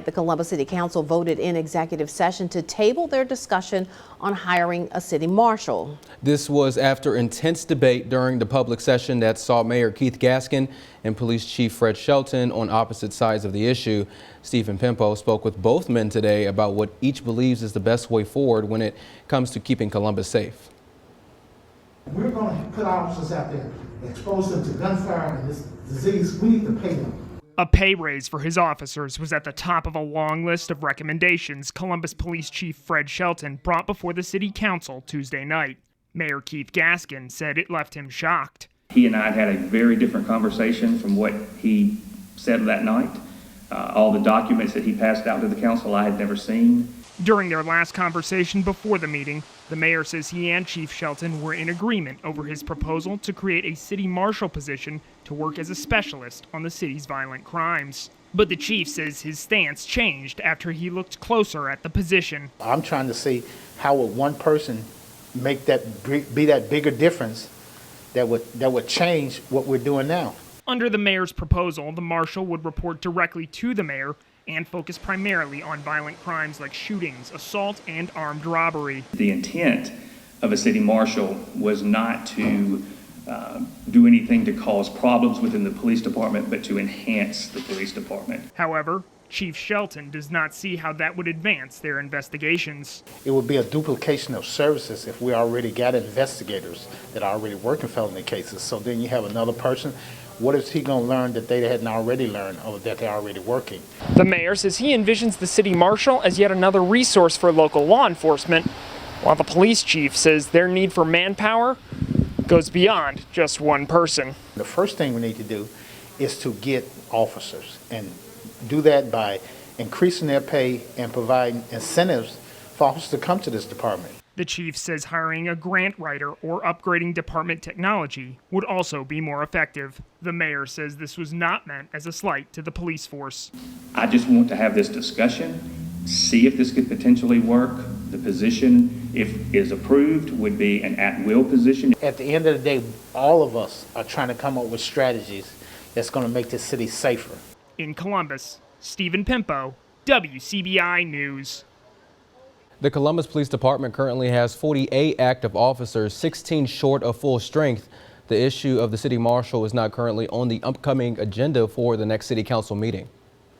The Columbus City Council voted in executive session to table their discussion on hiring a city marshal. This was after intense debate during the public session that saw Mayor Keith Gaskin and Police Chief Fred Shelton on opposite sides of the issue. Stephen Pimpo spoke with both men today about what each believes is the best way forward when it comes to keeping Columbus safe. We're going to put officers out there, expose them to gunfire and this disease. We need to pay them. A pay raise for his officers was at the top of a long list of recommendations Columbus Police Chief Fred Shelton brought before the City Council Tuesday night. Mayor Keith Gaskin said it left him shocked. He and I had a very different conversation from what he said that night. All the documents that he passed out to the council I had never seen. During their last conversation before the meeting, the mayor says he and Chief Shelton were in agreement over his proposal to create a city marshal position to work as a specialist on the city's violent crimes. But the chief says his stance changed after he looked closer at the position. I'm trying to see how would one person make that be that bigger difference that would change what we're doing now. Under the mayor's proposal, the marshal would report directly to the mayor and focus primarily on violent crimes like shootings, assault, and armed robbery. The intent of a city marshal was not to do anything to cause problems within the police department, but to enhance the police department. However, Chief Shelton does not see how that would advance their investigations. It would be a duplication of services if we already got investigators that are already working felony cases. So then you have another person. What is he going to learn that they hadn't already learned or that they're already working? The mayor says he envisions the city marshal as yet another resource for local law enforcement, while the police chief says their need for manpower goes beyond just one person. The first thing we need to do is to get officers and do that by increasing their pay and providing incentives for officers to come to this department. The chief says hiring a grant writer or upgrading department technology would also be more effective. The mayor says this was not meant as a slight to the police force. I just want to have this discussion, see if this could potentially work. The position, if is approved, would be an at-will position. At the end of the day, all of us are trying to come up with strategies that's going to make this city safer. In Columbus, Stephen Pimpo, WCBI News. The Columbus Police Department currently has 48 active officers, 16 short of full strength. The issue of the city marshal is not currently on the upcoming agenda for the next city council meeting.